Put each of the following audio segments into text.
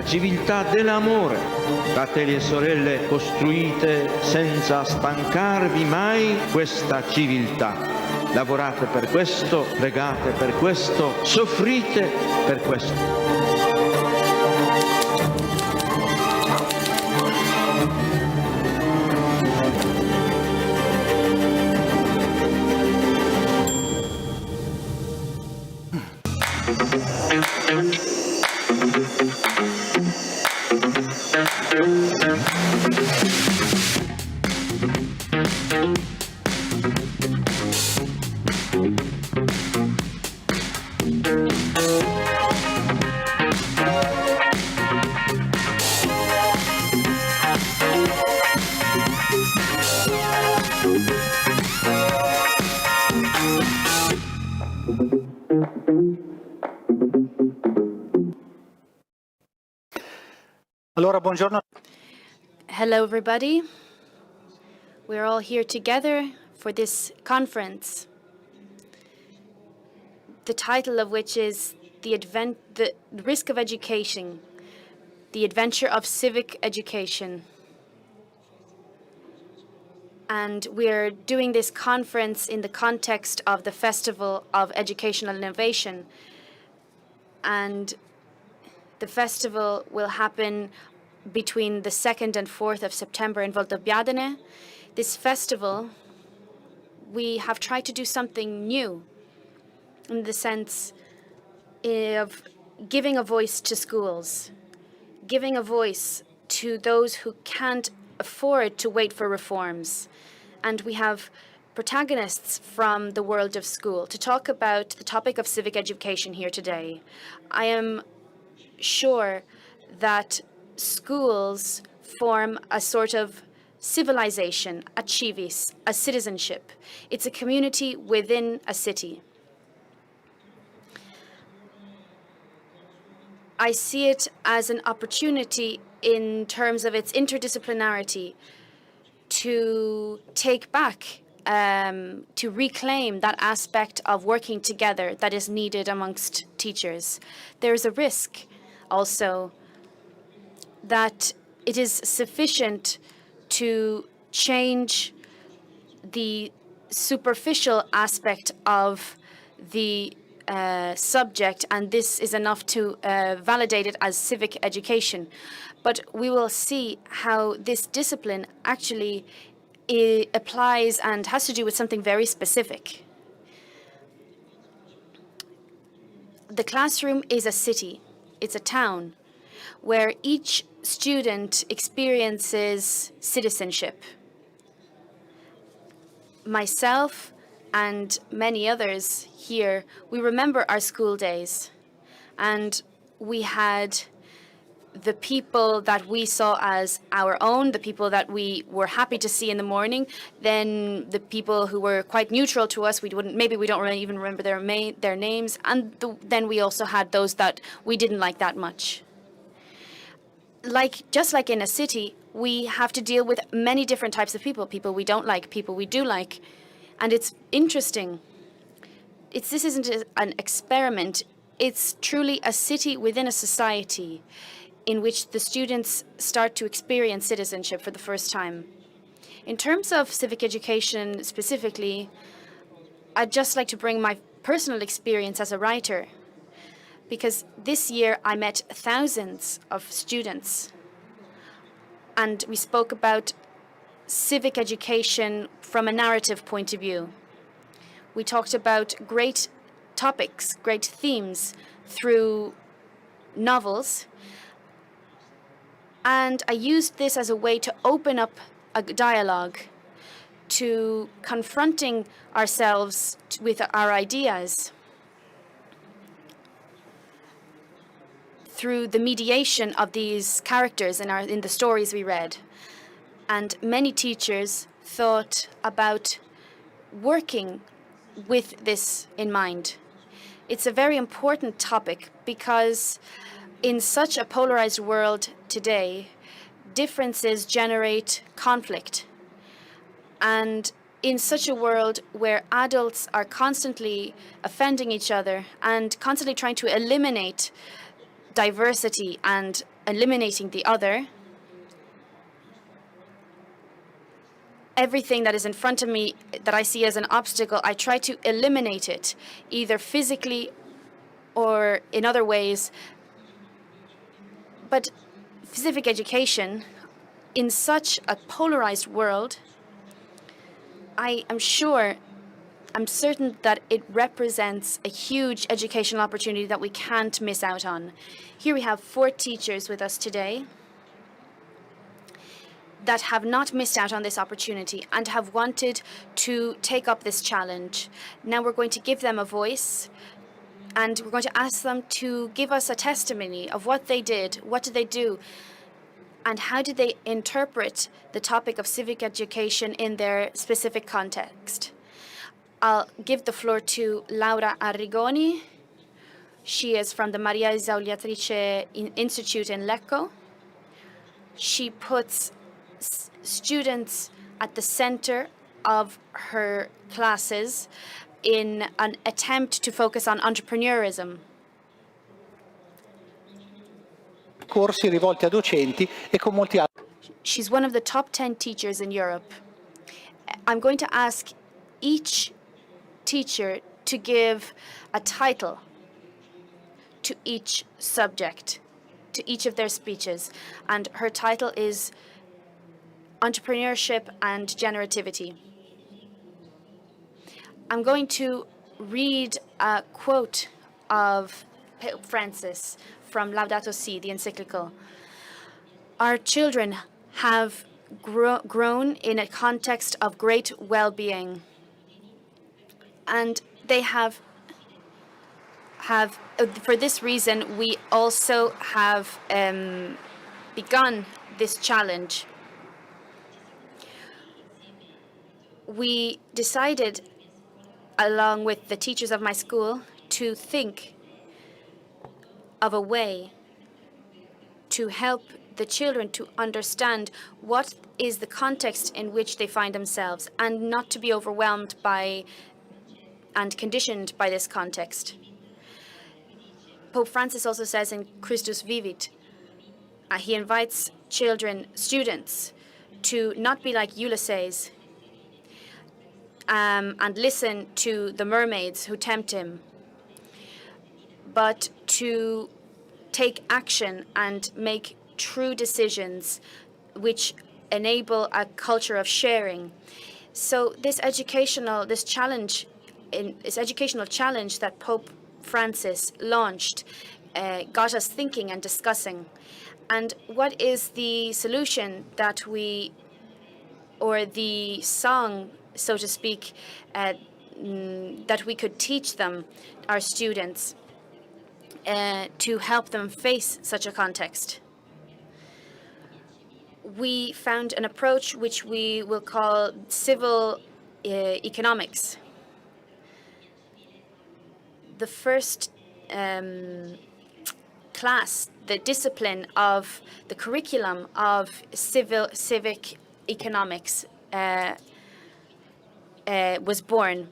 Civiltà dell'amore, fratelli e sorelle, costruite senza stancarvi mai questa civiltà. Lavorate per questo, pregate per questo, soffrite per questo. Allora, buongiorno. Hello, everybody. We're all here together for this conference, the title of which is The Risk of Education, the Adventure of Civic Education. And we're doing this conference in the context of the Festival of Educational Innovation. And the festival will happen between the 2nd and 4th of September in Valdobbiadene. This festival, we have tried to do something new in the sense of giving a voice to schools, giving a voice to those who can't afford to wait for reforms. And we have protagonists from the world of school to talk about the topic of civic education here today. I am sure that schools form a sort of civilization, a civis, a citizenship. It's a community within a city. I see it as an opportunity in terms of its interdisciplinarity to take back, to reclaim that aspect of working together that is needed amongst teachers. There's a risk also that it is sufficient to change the superficial aspect of the subject, and this is enough to validate it as civic education. But we will see how this discipline actually applies and has to do with something very specific. The classroom is a city, it's a town, where each student experiences citizenship. Myself and many others here, we remember our school days, and we had the people that we saw as our own, the people that we were happy to see in the morning, then the people who were quite neutral to us, maybe we don't really even remember their names, and then we also had those that we didn't like that much. Just like in a city, we have to deal with many different types of people we don't like, people we do like. And it's interesting. This isn't an experiment. It's truly a city within a society in which the students start to experience citizenship for the first time. In terms of civic education specifically, I'd just like to bring my personal experience as a writer, because this year I met thousands of students, and we spoke about civic education from a narrative point of view. We talked about great topics, great themes through novels, and I used this as a way to open up a dialogue, to confronting ourselves with our ideas. through the mediation of these characters in the stories we read. And many teachers thought about working with this in mind. It's a very important topic because in such a polarized world today, differences generate conflict. And in such a world where adults are constantly offending each other and constantly trying to eliminate diversity and eliminating the other, everything that is in front of me that I see as an obstacle, I try to eliminate it, either physically or in other ways. But civic education, in such a polarized world, I'm certain that it represents a huge educational opportunity that we can't miss out on. Here we have 4 teachers with us today that have not missed out on this opportunity and have wanted to take up this challenge. Now we're going to give them a voice, and we're going to ask them to give us a testimony of what they did, what did they do, and how did they interpret the topic of civic education in their specific context. I'll give the floor to Laura Arrigoni. She is from the Ausiliatrice Institute in Lecco. She puts students at the center of her classes in an attempt to focus on entrepreneurism. Corsi rivolti a docenti e con molti altri. She's one of the top 10 teachers in Europe. I'm going to ask each teacher to give a title to each subject, to each of their speeches. And her title is Entrepreneurship and Generativity. I'm going to read a quote of Pope Francis from Laudato Si, the encyclical. Our children have grown in a context of great well-being, and they have for this reason, we also have begun this challenge. We decided, along with the teachers of my school, to think of a way to help the children to understand what is the context in which they find themselves and not to be overwhelmed by and conditioned by this context. Pope Francis also says in Christus Vivit, he invites students, to not be like Ulysses and listen to the mermaids who tempt him, but to take action and make true decisions which enable a culture of sharing. So this educational challenge that Pope Francis launched got us thinking and discussing. And what is the solution that or the song, so to speak, that we could teach them, our students, to help them face such a context? We found an approach which we will call civil economics. The first class, the discipline of the curriculum of civic economics was born.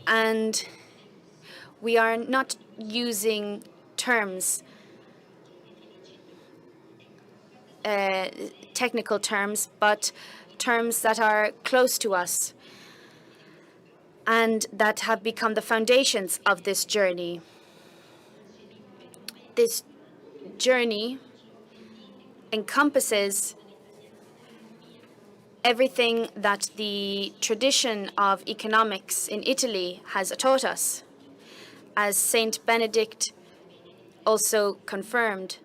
And we are not using terms, technical terms, but terms that are close to us and that have become the foundations of this journey. This journey encompasses everything that the tradition of economics in Italy has taught us, as Saint Benedict also confirmed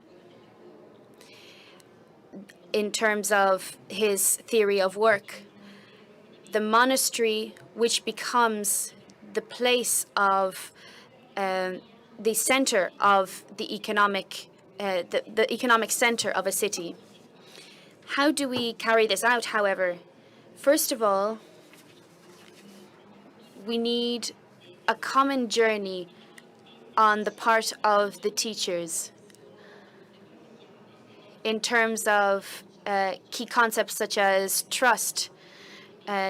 in terms of his theory of work. The monastery, which becomes the place of the center of the economic center of a city. How do we carry this out, however? First of all, we need a common journey on the part of the teachers in terms of key concepts such as trust,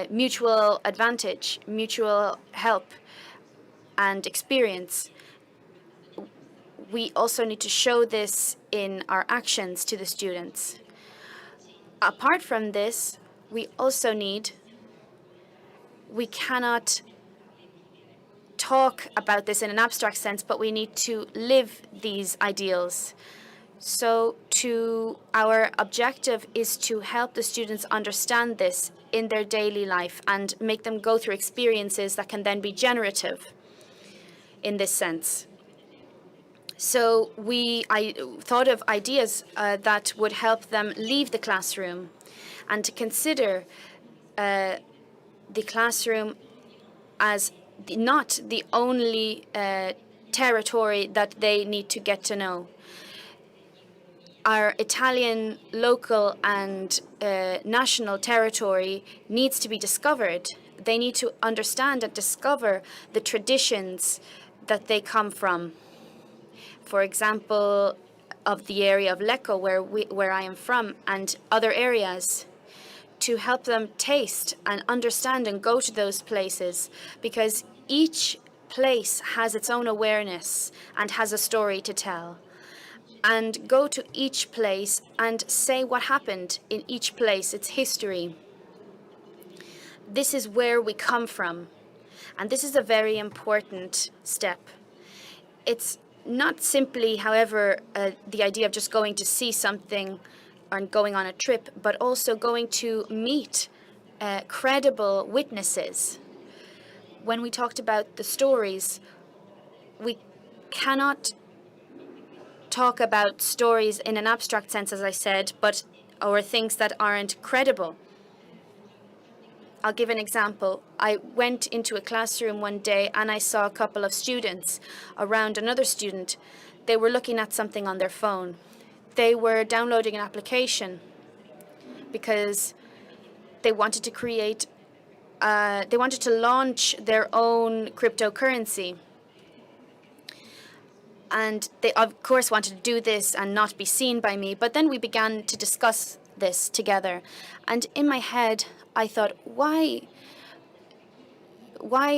mutual advantage, mutual help, and experience. We also need to show this in our actions to the students. Apart from this, we cannot talk about this in an abstract sense, but we need to live these ideals. So our objective is to help the students understand this in their daily life and make them go through experiences that can then be generative in this sense. So I thought of ideas that would help them leave the classroom and to consider the classroom as not the only territory that they need to get to know. Our Italian local and national territory needs to be discovered. They need to understand and discover the traditions that they come from. For example, of the area of Lecco, where I am from, and other areas, to help them taste and understand and go to those places, because each place has its own awareness and has a story to tell. And go to each place and say what happened in each place, its history. This is where we come from, and this is a very important step. It's not simply, however, the idea of just going to see something or going on a trip, but also going to meet credible witnesses. When we talked about the stories, we cannot talk about stories in an abstract sense, as I said, or things that aren't credible. I'll give an example. I went into a classroom one day and I saw a couple of students around another student. They were looking at something on their phone. They were downloading an application because they wanted to launch their own cryptocurrency. And they, of course, wanted to do this and not be seen by me. But then we began to discuss this together. And in my head, I thought, why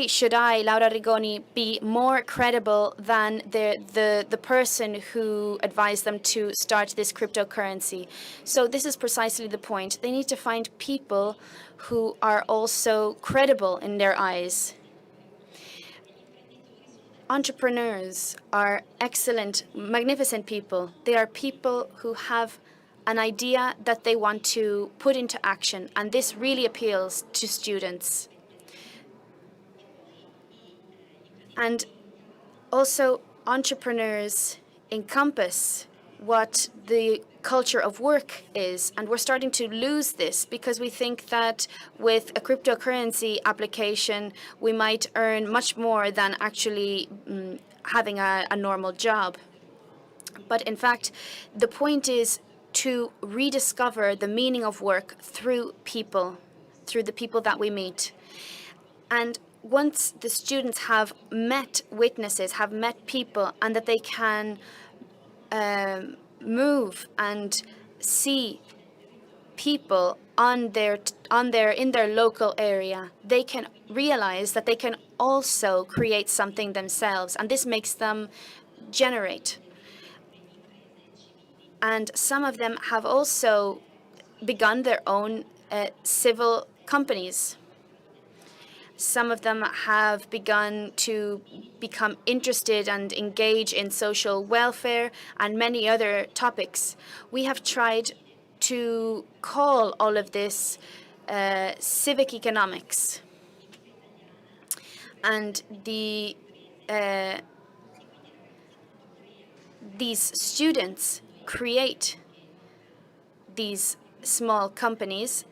should I, Laura Arrigoni, be more credible than the person who advised them to start this cryptocurrency? So this is precisely the point. They need to find people who are also credible in their eyes. Entrepreneurs are excellent, magnificent people. They are people who have an idea that they want to put into action, and this really appeals to students. And also, entrepreneurs encompass what the culture of work is, and we're starting to lose this because we think that with a cryptocurrency application, we might earn much more than actually having a normal job. But in fact, the point is to rediscover the meaning of work through people, through the people that we meet. And once the students have met witnesses, have met people, and that they can move and see people in their local area, they can realize that they can also create something themselves, and this makes them generate. And some of them have also begun their own civil companies. Some of them have begun to become interested and engage in social welfare and many other topics. We have tried to call all of this civic economics. And these students create these small companies,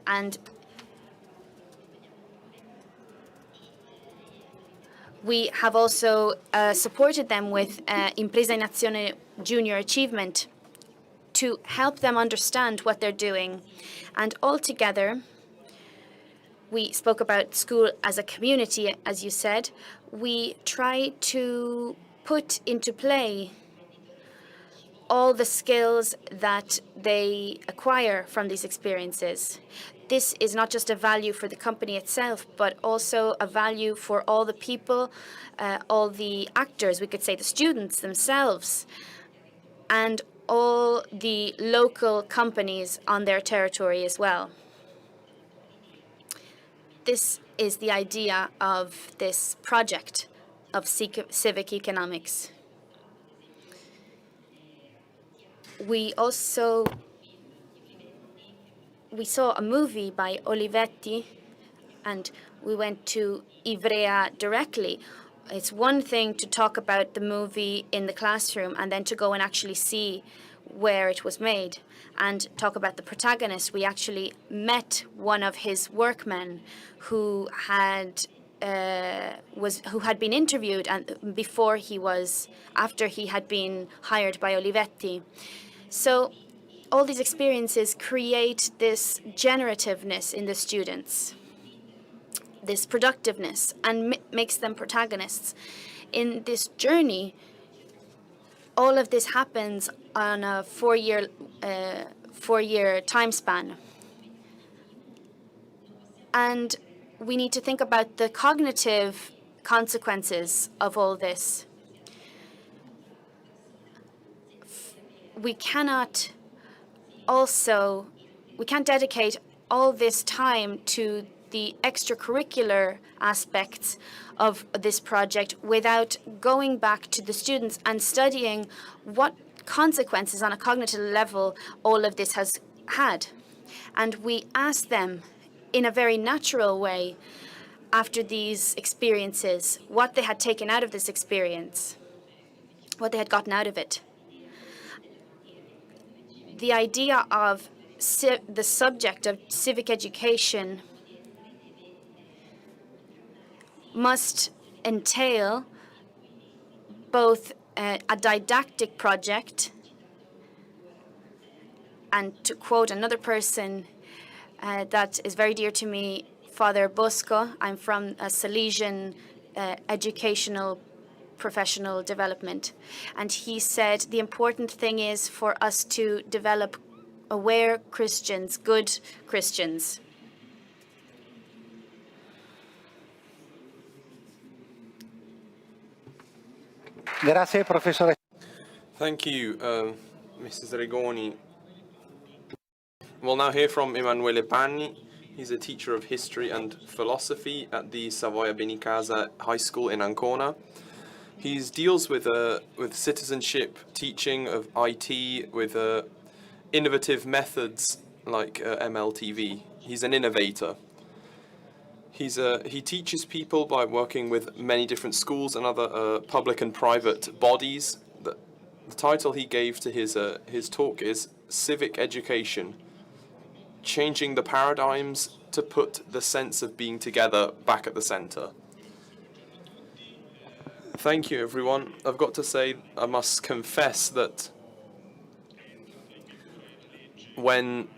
and We have also supported them with Impresa in Azione Junior Achievement to help them understand what they're doing. And altogether, we spoke about school as a community, as you said. We try to put into play all the skills that they acquire from these experiences. This is not just a value for the company itself, but also a value for all the people, all the actors, we could say the students themselves, and all the local companies on their territory as well. This is the idea of this project of civic economics. We saw a movie by Olivetti, and we went to Ivrea directly. It's one thing to talk about the movie in the classroom and then to go and actually see where it was made and talk about the protagonist. We actually met one of his workmen who had been interviewed and after he had been hired by Olivetti. So all these experiences create this generativeness in the students, this productiveness, and makes them protagonists. In this journey, all of this happens on a four-year time span. And we need to think about the cognitive consequences of all this. We can't dedicate all this time to the extracurricular aspects of this project without going back to the students and studying what consequences on a cognitive level all of this has had. And we asked them in a very natural way after these experiences what they had taken out of this experience, what they had gotten out of it. The idea of the subject of civic education must entail both a didactic project, and to quote another person that is very dear to me, Father Bosco. I'm from a Salesian educational professional development. And he said the important thing is for us to develop aware Christians, good Christians. Grazie, Professore. Thank you, Mrs. Arrigoni. We'll now hear from Emanuele Panni. He's a teacher of history and philosophy at the Savoia Benicasa High School in Ancona. He deals with citizenship, teaching of IT, with innovative methods like MLTV. He's an innovator. He teaches people by working with many different schools and other public and private bodies. The title he gave to his talk is Civic Education, Changing the Paradigms to Put the Sense of Being Together Back at the Center. Thank you, everyone. I've got to say, I must confess that when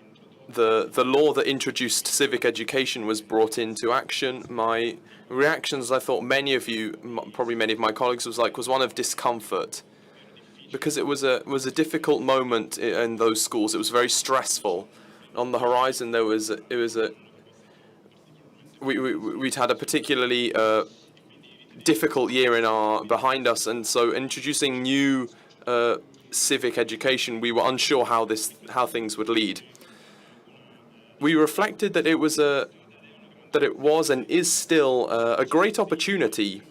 the law that introduced civic education was brought into action, my reactions, I thought many of you, probably many of my colleagues, was one of discomfort, because it was a difficult moment in those schools. It was very stressful. On the horizon, we'd had a particularly difficult year behind us, and so introducing new civic education, we were unsure how things would lead. We reflected that it was and is still a great opportunity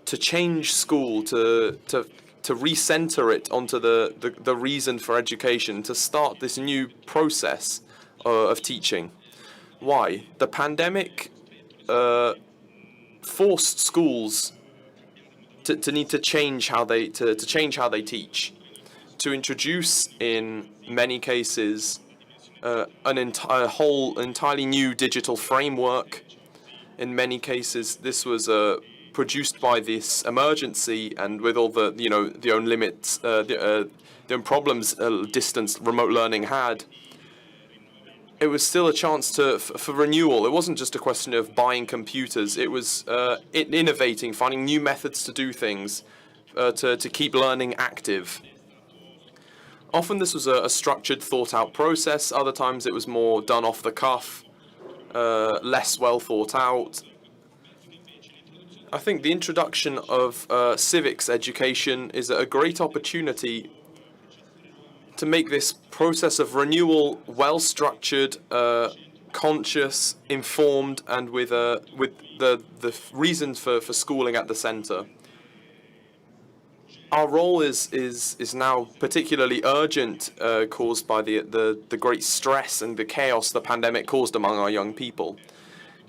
to change school, to recenter it onto the reason for education, to start this new process of teaching. Why? The pandemic forced schools to need to change how they teach, to introduce in many cases an entirely new digital framework. In many cases, this was produced by this emergency, and with all the the own limits, the own problems distance remote learning had, it was still a chance for renewal. It wasn't just a question of buying computers. It was innovating, finding new methods to do things, to keep learning active. Often this was a structured, thought-out process. Other times it was more done off the cuff, less well thought out. I think the introduction of civics education is a great opportunity to make this process of renewal well-structured, conscious, informed, and with the reasons for schooling at the centre. Our role is now particularly urgent, caused by the great stress and the chaos the pandemic caused among our young people.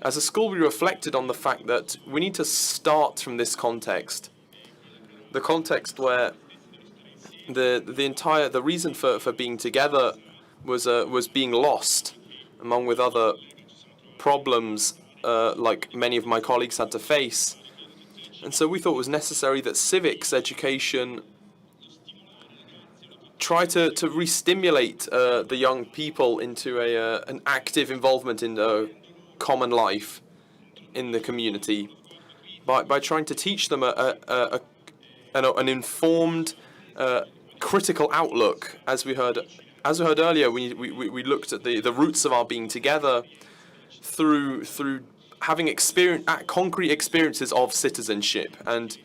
As a school, we reflected on the fact that we need to start from this context, the context where the reason for being together was being lost, among with other problems like many of my colleagues had to face. And so we thought it was necessary that civics education try to re-stimulate the young people into an active involvement in common life in the community by trying to teach them an informed, critical outlook. As we heard earlier, we looked at the roots of our being together through having concrete experiences of citizenship, and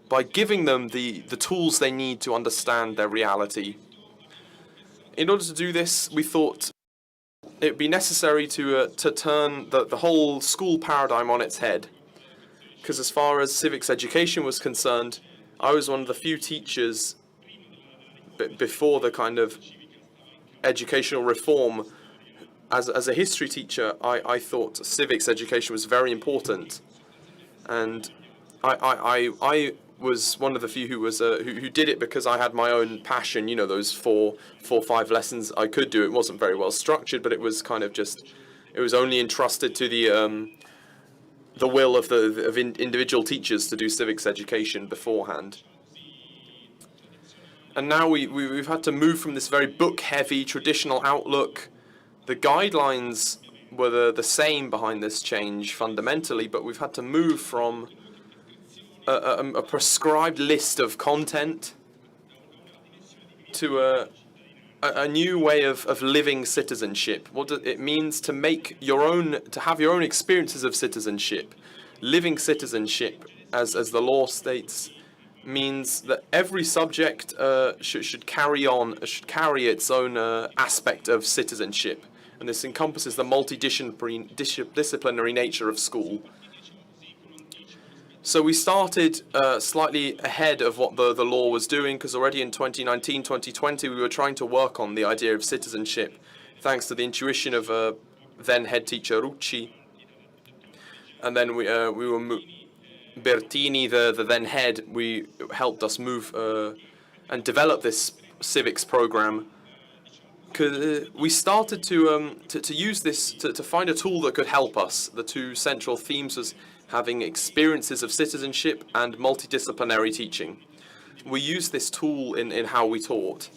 by giving them the tools they need to understand their reality. In order to do this, we thought it would be necessary to turn the whole school paradigm on its head. Because as far as civics education was concerned, I was one of the few teachers before the kind of educational reform. As a history teacher, I thought civics education was very important, and I was one of the few who did it because I had my own passion. You know, those four or five lessons I could do. It wasn't very well structured, but it was kind of it was only entrusted to the will of individual teachers to do civics education beforehand. And now we've had to move from this very book-heavy traditional outlook. The guidelines were the same behind this change fundamentally, but we've had to move from a prescribed list of content to a new way of living citizenship. What it means to have your own experiences of citizenship. Living citizenship, as the law states, means that every subject should carry its own aspect of citizenship. And this encompasses the multidisciplinary nature of school. So we started slightly ahead of what the law was doing, because already in 2019, 2020, we were trying to work on the idea of citizenship, thanks to the intuition of then head teacher Rucci. And then Bertini, the then head, helped us move and develop this civics program. We started to use this to find a tool that could help us. The two central themes was having experiences of citizenship and multidisciplinary teaching. We used this tool in how we taught.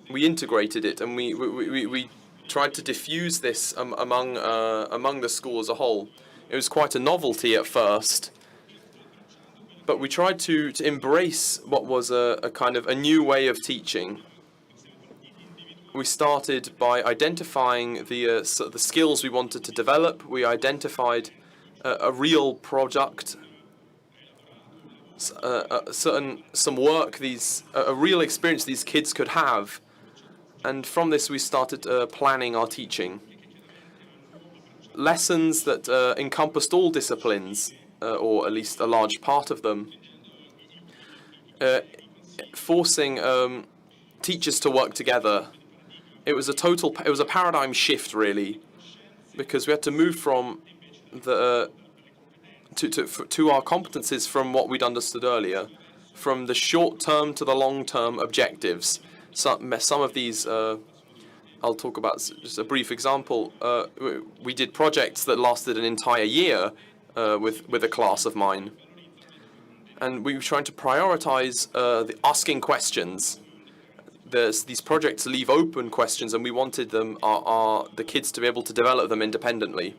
We integrated it, and we tried to diffuse this among the school as a whole. It was quite a novelty at first, but we tried to embrace what was a kind of a new way of teaching. We started by identifying the skills we wanted to develop. We identified a real product, some work, a real experience these kids could have, and from this we started planning our teaching. Lessons that encompassed all disciplines, or at least a large part of them, forcing teachers to work together. It was a paradigm shift, really, because we had to move from to our competencies from what we'd understood earlier, from the short-term to the long-term objectives. Some of these, I'll talk about just a brief example. We did projects that lasted an entire year, with a class of mine. And we were trying to prioritize the asking questions. These projects leave open questions, and we wanted the kids to be able to develop them independently.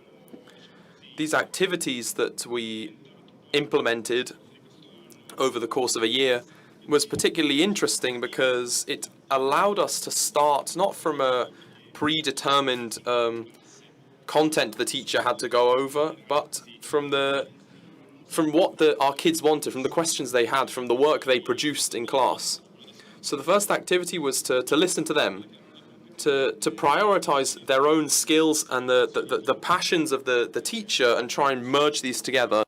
These activities that we implemented over the course of a year was particularly interesting because it allowed us to start not from a predetermined content the teacher had to go over, but from what our kids wanted, from the questions they had, from the work they produced in class. So the first activity was to listen to them, to prioritize their own skills and the passions of the teacher and try and merge these together.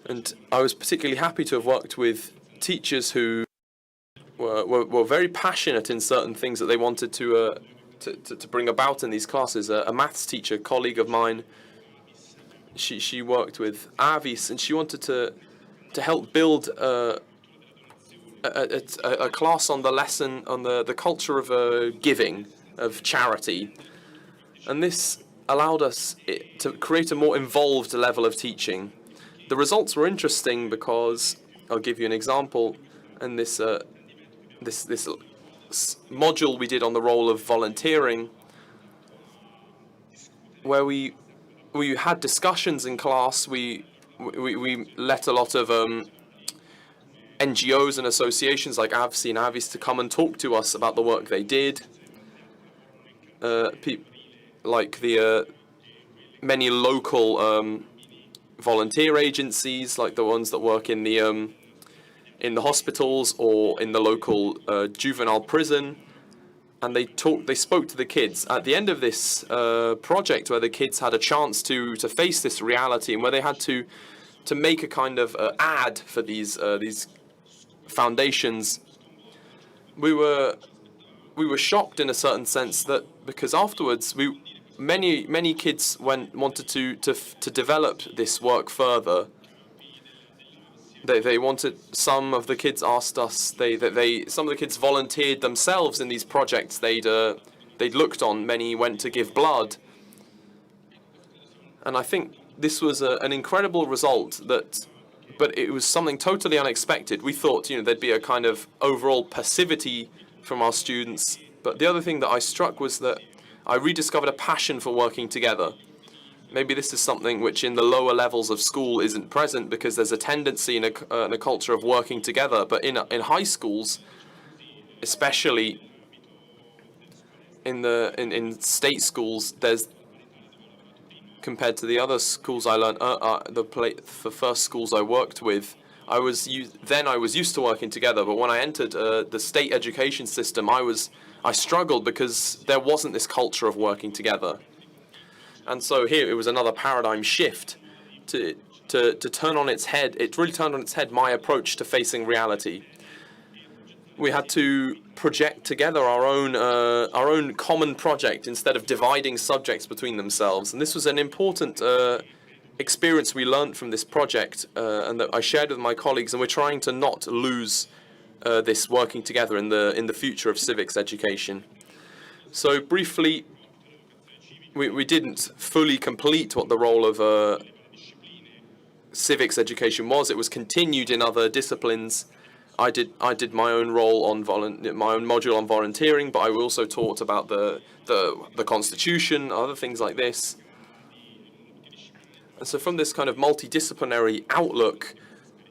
And I was particularly happy to have worked with teachers who were very passionate in certain things that they wanted to bring about in these classes. A maths teacher, colleague of mine, she worked with Avis, and she wanted to help build a class on the lesson on the culture of giving, of charity, and this allowed us to create a more involved level of teaching. The results were interesting because I'll give you an example. And this module we did on the role of volunteering, where we had discussions in class. We let a lot of NGOs and associations like AVSI and Avis to come and talk to us about the work they did. Like the many local volunteer agencies, like the ones that work in the hospitals or in the local juvenile prison, and they spoke to the kids at the end of this project, where the kids had a chance to face this reality, and where they had to make a kind of ad for these foundations. We were shocked in a certain sense, that because afterwards many kids wanted to develop this work further. They wanted. Some of the kids asked us. Some of the kids volunteered themselves in these projects they'd looked on. Many went to give blood, and I think this was an incredible result. But it was something totally unexpected. We thought, there'd be a kind of overall passivity from our students. But the other thing that I struck was that I rediscovered a passion for working together. Maybe this is something which in the lower levels of school isn't present, because there's a tendency in a culture of working together. But in high schools, especially in state schools, there's, compared to the other schools I learned, the first schools I worked with, I was used to working together. But when I entered the state education system, I struggled because there wasn't this culture of working together. And so here it was another paradigm shift to turn on its head. It really turned on its head my approach to facing reality. We had to project together our own common project instead of dividing subjects between themselves. And this was an important experience we learned from this project, and that I shared with my colleagues. And we're trying to not lose this working together in the future of civics education. So briefly, we didn't fully complete what the role of civics education was. It was continued in other disciplines. I did my own role on my own module on volunteering, but I also taught about the Constitution, other things like this. And so from this kind of multidisciplinary outlook,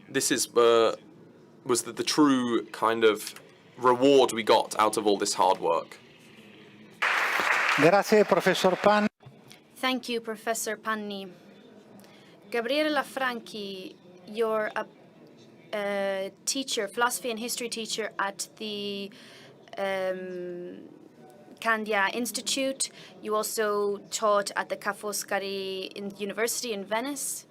this was the true kind of reward we got out of all this hard work. Grazie, Professor Panni. Thank you, Professor Panni. Gabriele Laffranchi, you're a teacher, philosophy and history teacher at the Candia Institute. You also taught at the Ca' Foscari University in Venice.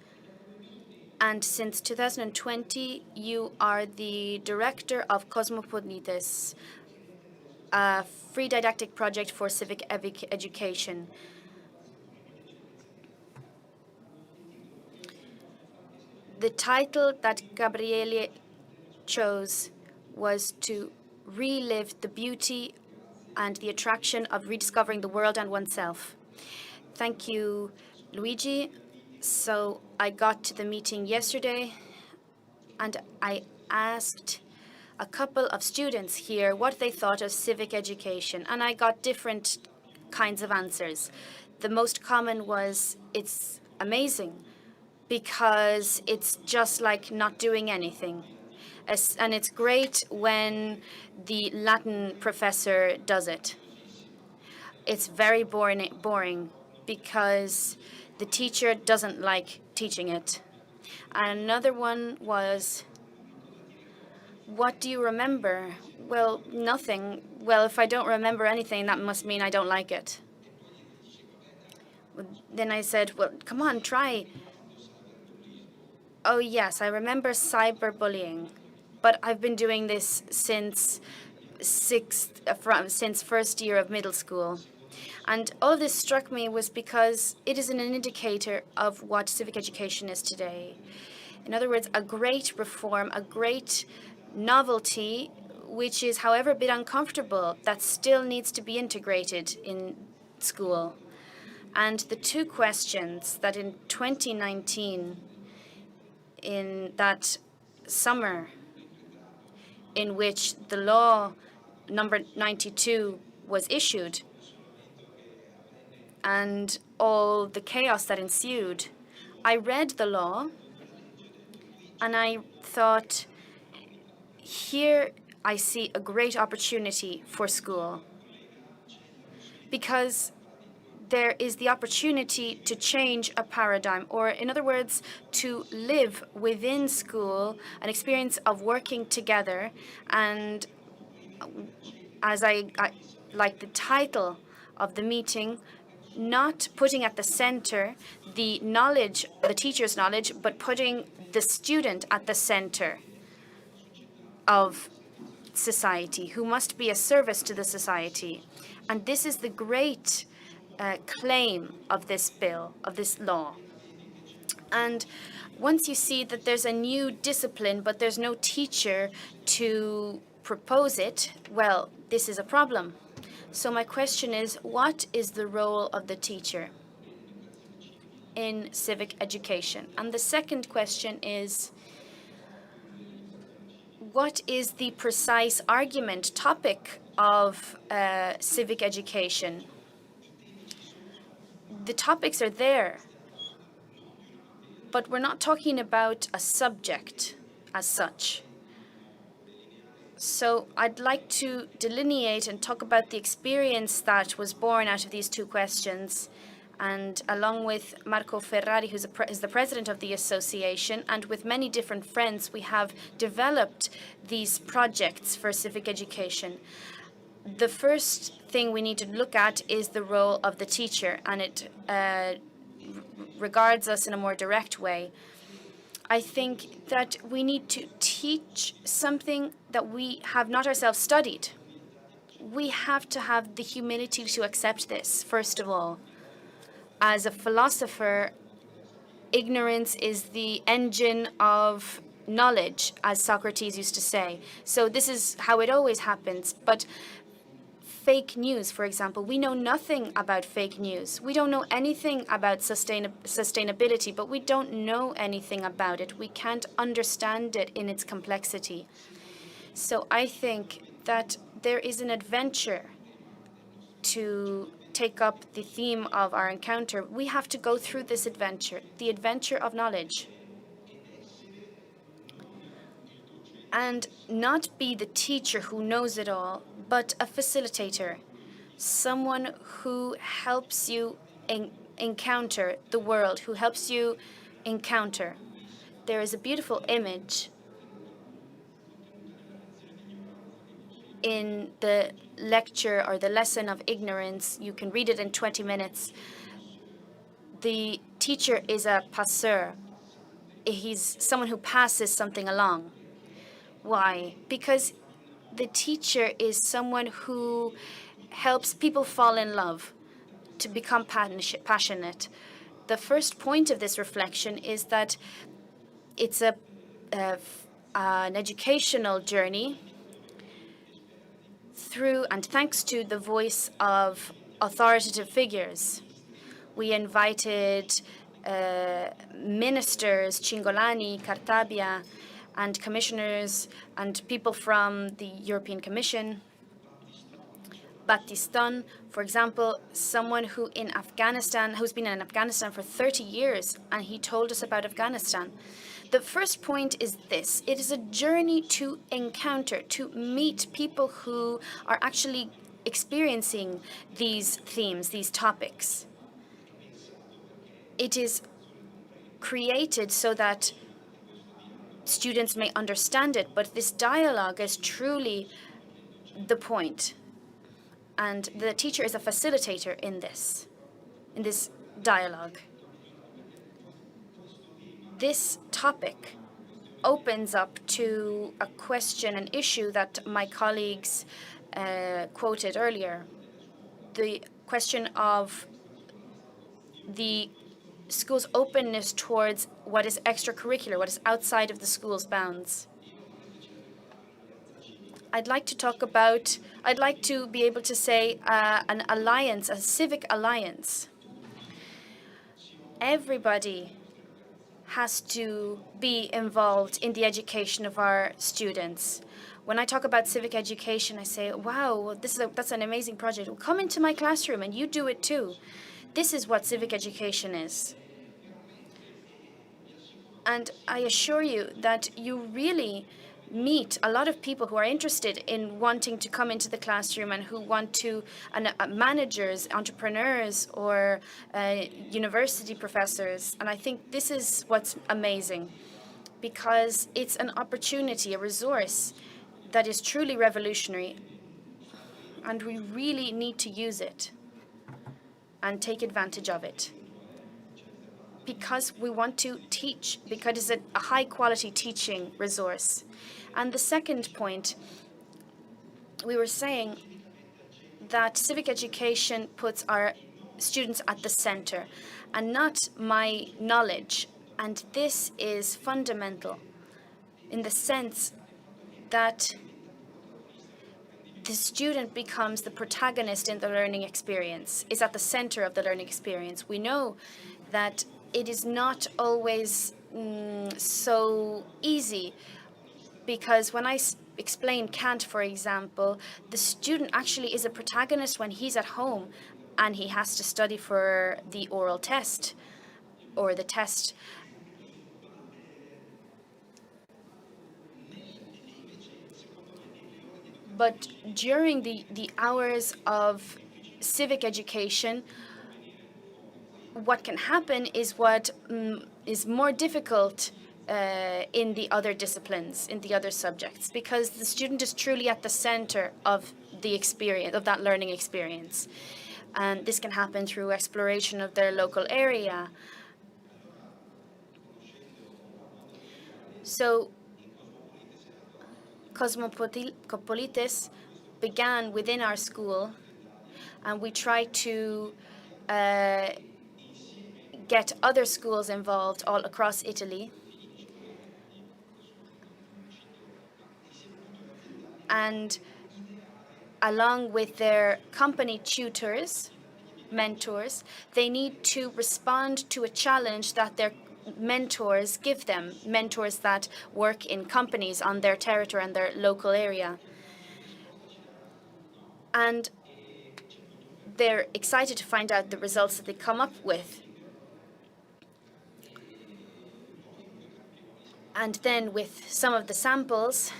And since 2020, you are the director of Cosmopolites, a free didactic project for civic education. The title that Gabriele chose was to relive the beauty and the attraction of rediscovering the world and oneself. Thank you, Luigi. So I got to the meeting yesterday and I asked a couple of students here what they thought of civic education, and I got different kinds of answers. The most common was, it's amazing because it's just like not doing anything. And it's great when the Latin professor does it. It's very boring because the teacher doesn't like teaching it. And another one was, what do you remember? Well, nothing. Well, if I don't remember anything, that must mean I don't like it. Then I said, well, come on, try. Oh, yes, I remember cyberbullying, but I've been doing this since first year of middle school. And all of this struck me was because it is an indicator of what civic education is today. In other words, a great reform, a great novelty, which is, however, a bit uncomfortable, that still needs to be integrated in school. And the two questions that in 2019, in that summer in which the law number 92 was issued and all the chaos that ensued, I read the law and I thought, here I see a great opportunity for school, because there is the opportunity to change a paradigm, or in other words, to live within school an experience of working together. And as I like the title of the meeting, not putting at the center the knowledge, the teacher's knowledge, but putting the student at the center of society, who must be a service to the society. And this is the great claim of this bill, of this law. And once you see that there's a new discipline, but there's no teacher to propose it, well, this is a problem. So my question is, what is the role of the teacher in civic education? And the second question is, what is the precise argument topic of civic education? The topics are there, but we're not talking about a subject as such. So I'd like to delineate and talk about the experience that was born out of these two questions. And along with Marco Ferrari, who is the president of the association, and with many different friends, we have developed these projects for civic education. The first thing we need to look at is the role of the teacher, and it regards us in a more direct way. I think that we need to teach something that we have not ourselves studied. We have to have the humility to accept this, first of all. As a philosopher, ignorance is the engine of knowledge, as Socrates used to say. So this is how it always happens. But fake news, for example, we know nothing about fake news. We don't know anything about sustainability, but we don't know anything about it. We can't understand it in its complexity. So I think that there is an adventure to take up the theme of our encounter. We have to go through this adventure, the adventure of knowledge. And not be the teacher who knows it all, but a facilitator, someone who helps you encounter the world, who helps you encounter. There is a beautiful image in the lecture or the lesson of ignorance. You can read it in 20 minutes. The teacher is a passeur. He's someone who passes something along. Why? Because the teacher is someone who helps people fall in love, to become passionate. The first point of this reflection is that it's an educational journey through and thanks to the voice of authoritative figures. We invited ministers, Cingolani, Cartabia, and commissioners and people from the European Commission. Battiston, for example, someone who's been in Afghanistan for 30 years, and he told us about Afghanistan. The first point is this: it is a journey to encounter, to meet people who are actually experiencing these themes, these topics. It is created so that students may understand it, but this dialogue is truly the point. And the teacher is a facilitator in this dialogue. This topic opens up to a question, an issue that my colleagues quoted earlier. The question of the school's openness towards what is extracurricular, what is outside of the school's bounds. I'd like to be able to say an alliance, a civic alliance. Everybody has to be involved in the education of our students. When I talk about civic education, I say, wow, that's an amazing project. Well, come into my classroom and you do it too. This is what civic education is. And I assure you that you really meet a lot of people who are interested in wanting to come into the classroom and who want to, managers, entrepreneurs, or university professors. And I think this is what's amazing, because it's an opportunity, a resource that is truly revolutionary, and we really need to use it and take advantage of it, because we want to teach, because it's a high-quality teaching resource. And the second point, we were saying that civic education puts our students at the center and not my knowledge. And this is fundamental in the sense that the student becomes the protagonist in the learning experience, is at the center of the learning experience. We know that it is not always so easy, because when I explain Kant, for example, the student actually is a protagonist when he's at home and he has to study for the oral test or the test. But during the hours of civic education, what can happen is what is more difficult in the other disciplines, in the other subjects, because the student is truly at the center of the experience, of that learning experience. And this can happen through exploration of their local area. So Cosmopolites began within our school, and we try to get other schools involved all across Italy. And along with their company tutors, mentors, they need to respond to a challenge that their mentors give them, mentors that work in companies on their territory and their local area. And they're excited to find out the results that they come up with. And then with some of the samples,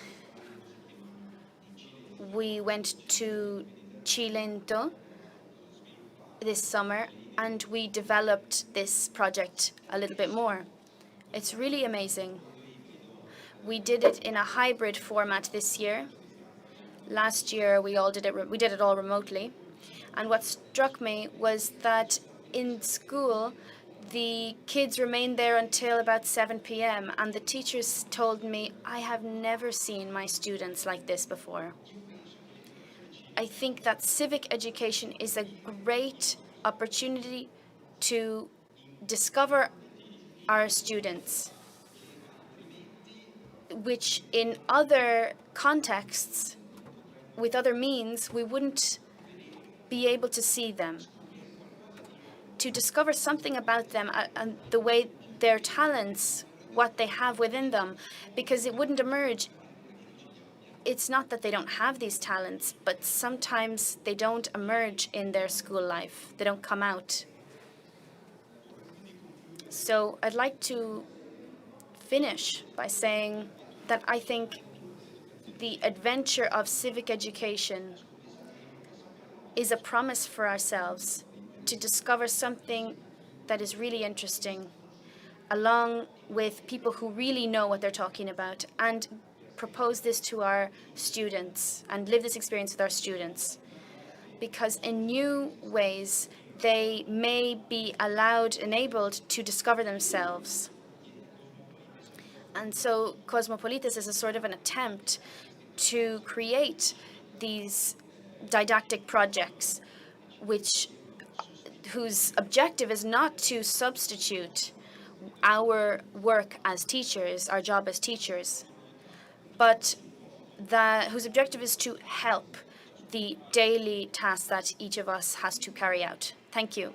we went to Cilento this summer, and we developed this project a little bit more. It's really amazing. We did it in a hybrid format this year. Last year we did it all remotely. And what struck me was that in school, the kids remained there until about 7 p.m. and the teachers told me, I have never seen my students like this before. I think that civic education is a great opportunity to discover our students, which in other contexts, with other means, we wouldn't be able to see them. to discover something about them and the way their talents, what they have within them, because it wouldn't emerge. It's not that they don't have these talents, but sometimes they don't emerge in their school life. They don't come out. So I'd like to finish by saying that I think the adventure of civic education is a promise for ourselves to discover something that is really interesting, along with people who really know what they're talking about, and propose this to our students and live this experience with our students. Because in new ways, they may be enabled to discover themselves. And so Cosmopolites is a sort of an attempt to create these didactic projects whose objective is not to substitute our work as teachers, our job as teachers, but whose objective is to help the daily tasks that each of us has to carry out. Thank you.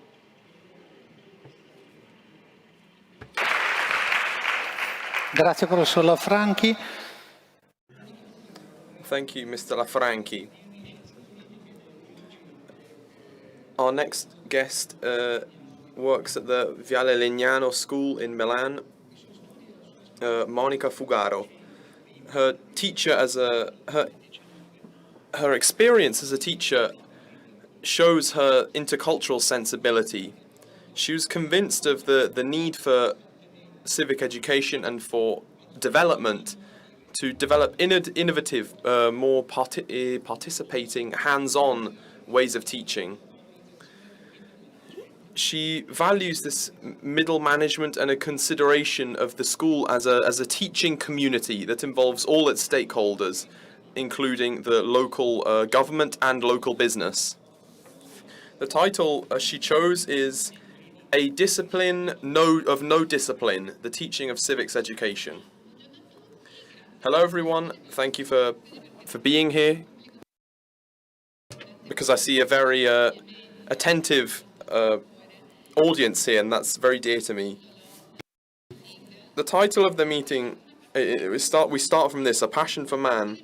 Grazie, professor Laffranchi. Thank you, Mr. Laffranchi. Our next guest works at the Viale Legnano School in Milan, Monica Fugaro. Her experience as a teacher shows her intercultural sensibility. She was convinced of the need for civic education and for development to develop innovative, more participating, hands-on ways of teaching. She values this middle management and a consideration of the school as a teaching community that involves all its stakeholders, including the local government and local business. The title she chose is A Discipline of No Discipline, the Teaching of Civics Education. Hello everyone, thank you for being here, because I see a very attentive audience here, and that's very dear to me. The title of the meeting, we start from this, A Passion for Man.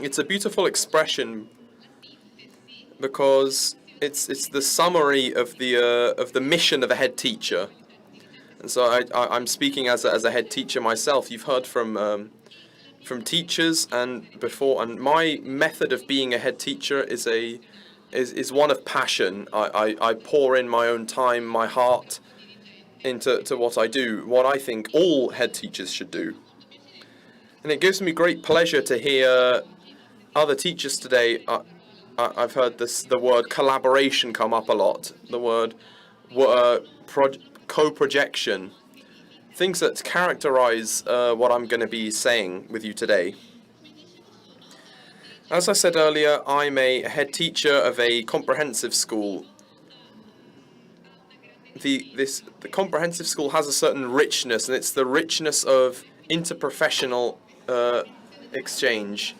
It's a beautiful expression because it's the summary of the mission of a head teacher. And so I'm speaking as a head teacher myself. You've heard from teachers and my method of being a head teacher is one of passion. I pour in my own time, my heart into what I do, what I think all head teachers should do. And it gives me great pleasure to hear other teachers today. I've heard the word collaboration come up a lot, the word co-projection, things that characterize what I'm going to be saying with you today. As I said earlier, I'm a head teacher of a comprehensive school. The comprehensive school has a certain richness, and it's the richness of interprofessional exchange.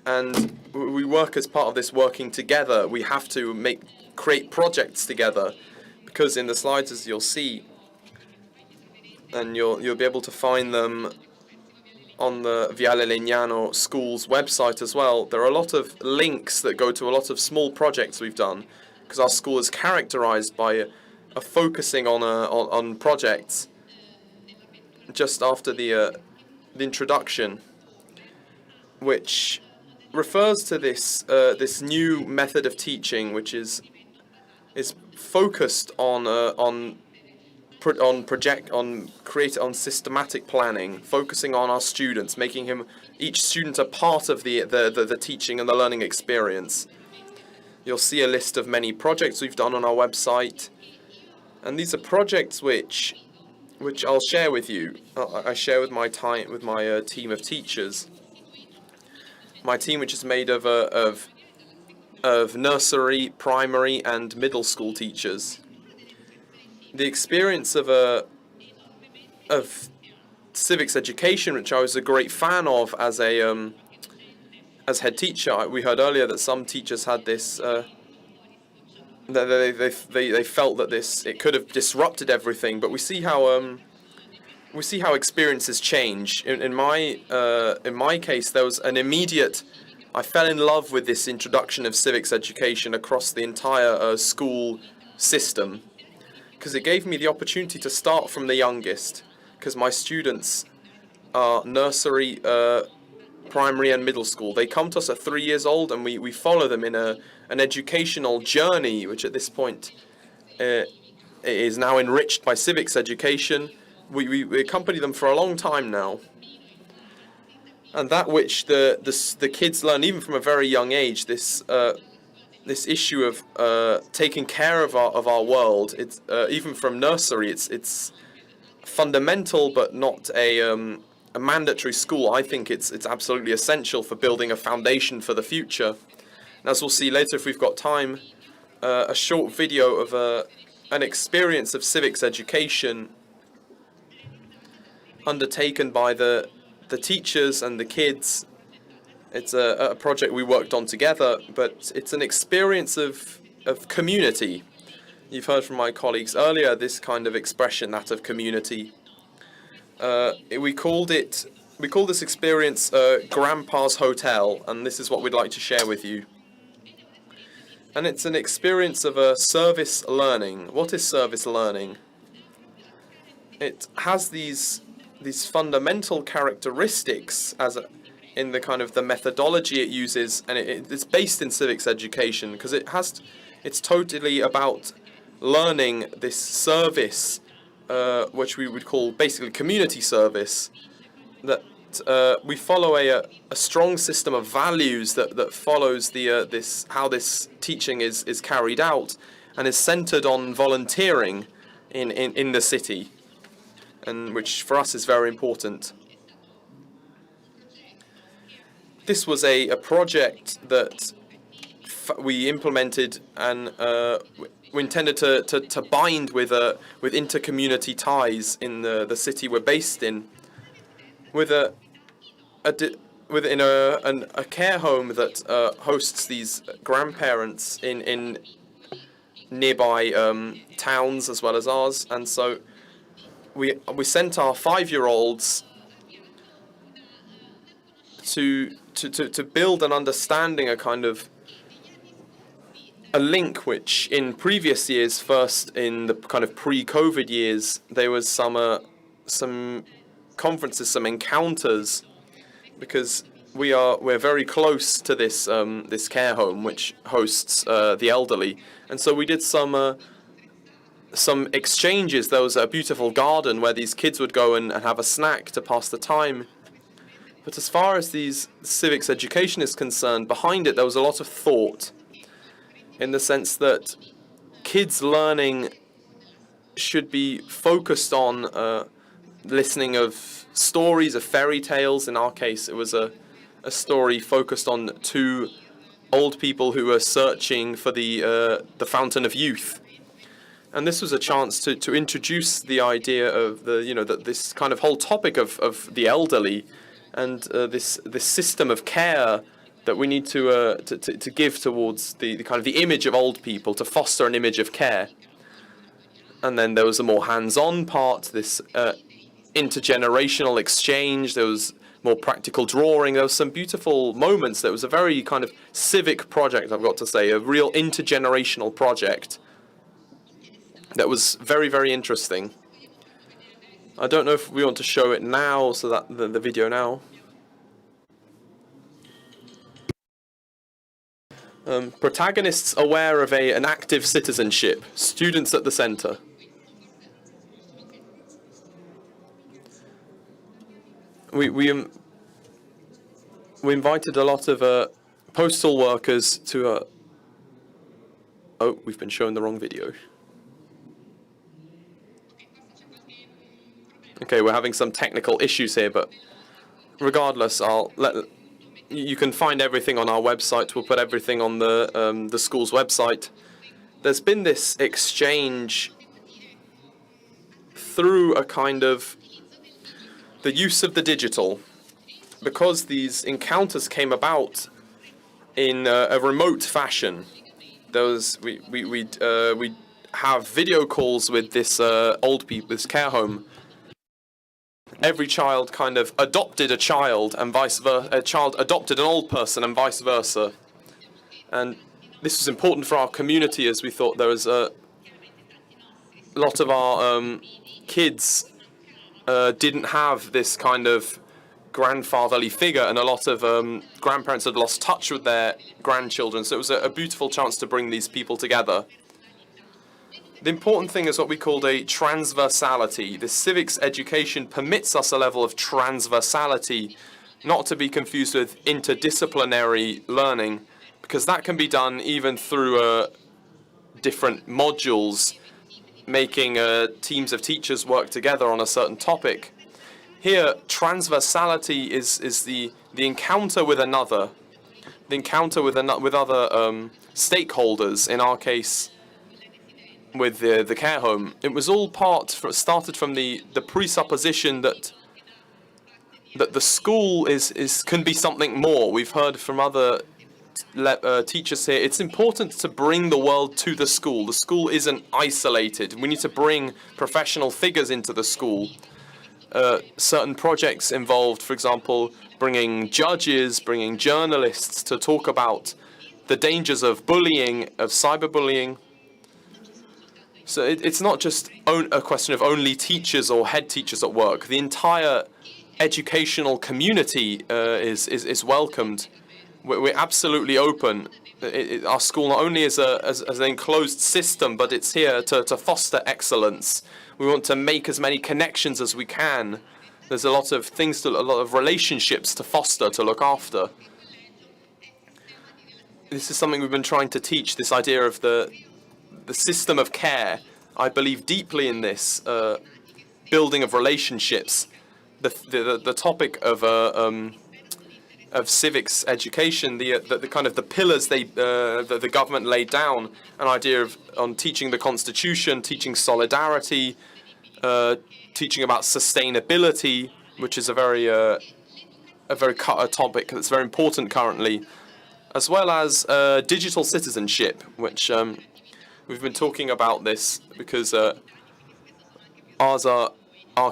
And we work as part of this working together. We have to create projects together, because in the slides, as you'll see, and you'll be able to find them on the Viale Legnano School's website as well, there are a lot of links that go to a lot of small projects we've done, because our school is characterized by a focusing on projects. Just after the introduction, which refers to this new method of teaching, which is focused on systematic planning, focusing on our students, making each student a part of the teaching and the learning experience. You'll see a list of many projects we've done on our website, and these are projects which I'll share with you. I share with my team of teachers. My team, which is made of nursery, primary, and middle school teachers. The experience of civics education, which I was a great fan of as head teacher. We heard earlier that some teachers had this They felt that it could have disrupted everything, but we see how experiences change. In my case, there was an immediate. I fell in love with this introduction of civics education across the entire school system, because it gave me the opportunity to start from the youngest, because my students are nursery, primary and middle school. They come to us at 3 years old, and we follow them in an educational journey, which at this point is now enriched by civics education. We accompany them for a long time now. And that which the kids learn, even from a very young age, this issue of taking care of our world, it's even from nursery, it's fundamental but not a mandatory school. I think it's absolutely essential for building a foundation for the future. And as we'll see later, if we've got time, a short video of an experience of civics education undertaken by the teachers and the kids. It's a project we worked on together, but it's an experience of community. You've heard from my colleagues earlier this kind of expression, that of community. We call this experience Grandpa's Hotel, and this is what we'd like to share with you. And it's an experience of service learning. What is service learning? It has these fundamental characteristics in the kind of the methodology it uses, and it's based in civics education, because it's totally about learning this service, which we would call basically community service, that we follow a strong system of values that follows how this teaching is carried out, and is centered on volunteering in the city, and which for us is very important. This was a project that we implemented, and we intended to bind with inter-community ties in the city we're based in, within a care home that hosts these grandparents in nearby towns as well as ours. And so we sent our 5-year-olds to build an understanding, a kind of a link which in previous years, first in the kind of pre-COVID years, there was some conferences, some encounters, because we're very close to this care home which hosts the elderly, and so we did some exchanges. There was a beautiful garden where these kids would go and have a snack to pass the time. But as far as these civics education is concerned, behind it there was a lot of thought, in the sense that kids learning should be focused on listening of stories, of fairy tales. In our case, it was a story focused on 2 old people who were searching for the fountain of youth. And this was a chance to introduce the idea of this kind of whole topic of the elderly, and this system of care that we need to give towards the kind of the image of old people, to foster an image of care. And then there was a more hands-on part, this intergenerational exchange. There was more practical drawing. There was some beautiful moments. There was a very kind of civic project, I've got to say, a real intergenerational project that was very, very interesting. I don't know if we want to show it now, so that the video now. Protagonists aware of an active citizenship, students at the center. We invited a lot of postal workers to oh, we've been shown the wrong video. Okay, we're having some technical issues here, but regardless, you can find everything on our website. We'll put everything on the school's website. There's been this exchange through a kind of the use of the digital, because these encounters came about in a remote fashion. we have video calls with this old people, this care home. Every child kind of adopted a child and vice versa. A child adopted an old person and vice versa. And this was important for our community, as we thought there was a lot of our kids didn't have this kind of grandfatherly figure, and a lot of grandparents had lost touch with their grandchildren. So it was a beautiful chance to bring these people together. The important thing is what we called a transversality. The civics education permits us a level of transversality, not to be confused with interdisciplinary learning, because that can be done even through different modules, making teams of teachers work together on a certain topic. Here, transversality is the encounter with another, the encounter with other stakeholders. In our case, with the care home, it was all started from the presupposition that the school can be something more. We've heard from other teachers here, it's important to bring the world to the school. The school isn't isolated. We need to bring professional figures into the school. Certain projects involved, for example, bringing judges, bringing journalists to talk about the dangers of bullying, of cyberbullying. So it's not just a question of only teachers or head teachers at work. The entire educational community is welcomed. We're absolutely open. Our school not only is an enclosed system, but it's here to foster excellence. We want to make as many connections as we can. There's a lot of things, a lot of relationships to foster, to look after. This is something we've been trying to teach, this idea of the system of care. I believe deeply in this building of relationships. The topic of civics education, the kind of the pillars that the government laid down, an idea on teaching the constitution, teaching solidarity, teaching about sustainability, which is a topic that's very important currently, as well as digital citizenship, which we've been talking about this because our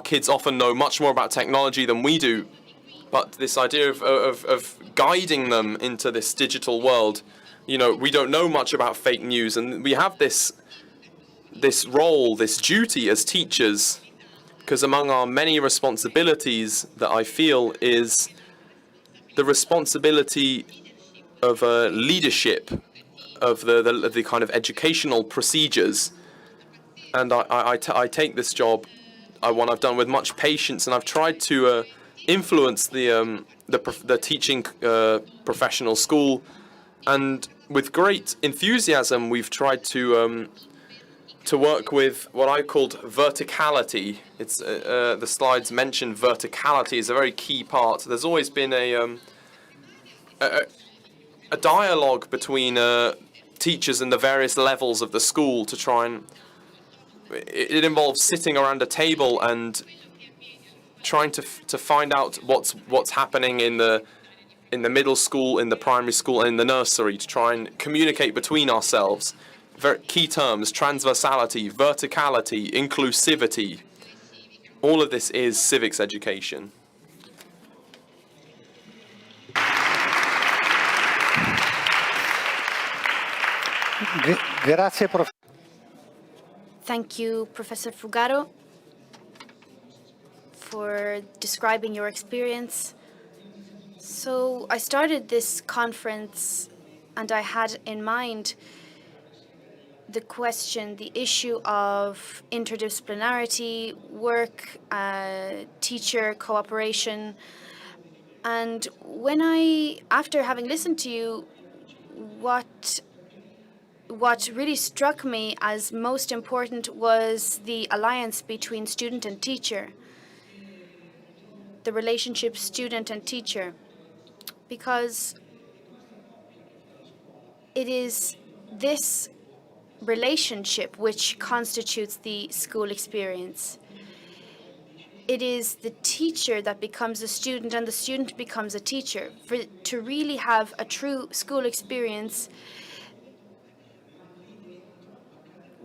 kids often know much more about technology than we do. But this idea of guiding them into this digital world, we don't know much about fake news, and we have this role, this duty as teachers, because among our many responsibilities that I feel is the responsibility of leadership, of the kind of educational procedures. And I take this job, one I've done with much patience, and I've tried to influence the teaching professional school, and with great enthusiasm we've tried to work with what I called verticality. It's the slides mention verticality is a very key part. There's always been a dialogue between teachers in the various levels of the school to try and it involves sitting around a table and trying to find out what's happening in the middle school, in the primary school, and in the nursery, to try and communicate between ourselves. Very key terms: transversality, verticality, inclusivity. All of this is civics education. Grazie, Thank you, Professor Fugaro, for describing your experience. So I started this conference and I had in mind the question, the issue of interdisciplinarity, work, teacher cooperation. And after having listened to you, what really struck me as most important was the alliance between student and teacher, the relationship student and teacher, because it is this relationship which constitutes the school experience. It is the teacher that becomes a student and the student becomes a teacher. To really have a true school experience,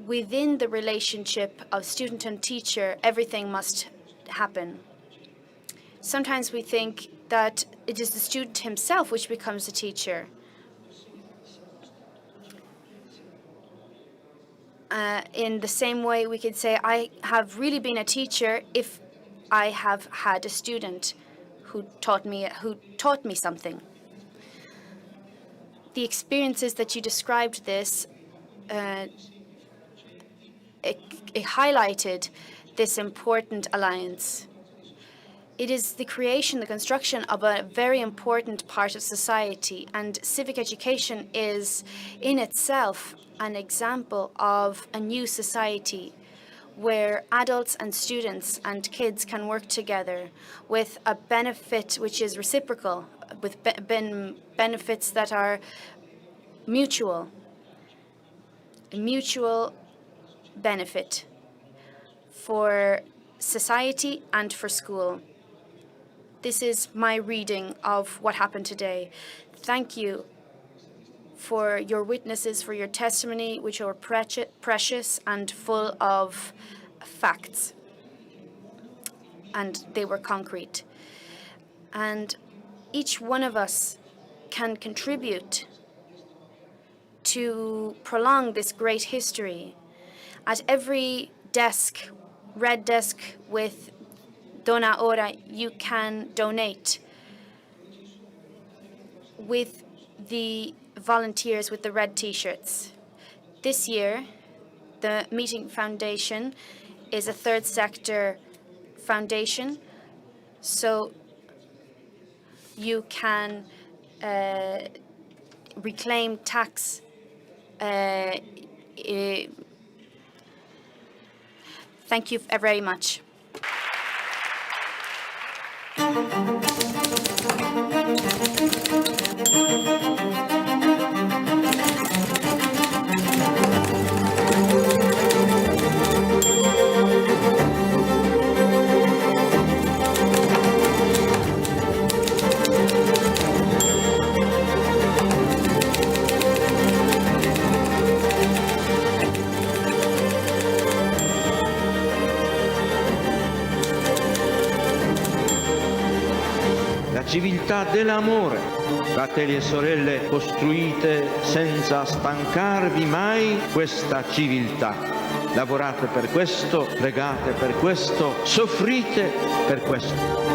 within the relationship of student and teacher, everything must happen. Sometimes we think that it is the student himself which becomes a teacher. In the same way, we could say, I have really been a teacher if I have had a student who taught me something. The experiences that you described this, it highlighted this important alliance. It is the creation, the construction of a very important part of society, and civic education is in itself an example of a new society where adults and students and kids can work together with a benefit which is reciprocal, with benefits that are mutual, a mutual benefit for society and for school. This is my reading of what happened today. Thank you for your witnesses, for your testimony, which are precious and full of facts. And they were concrete. And each one of us can contribute to prolong this great history. At every desk, red desk with Dona Ora, you can donate with the volunteers with the red t-shirts. This year, the Meeting Foundation is a third sector foundation, so you can reclaim tax. Thank you very much. Civiltà dell'amore, fratelli e sorelle, costruite senza stancarvi mai questa civiltà. Lavorate per questo, pregate per questo, soffrite per questo.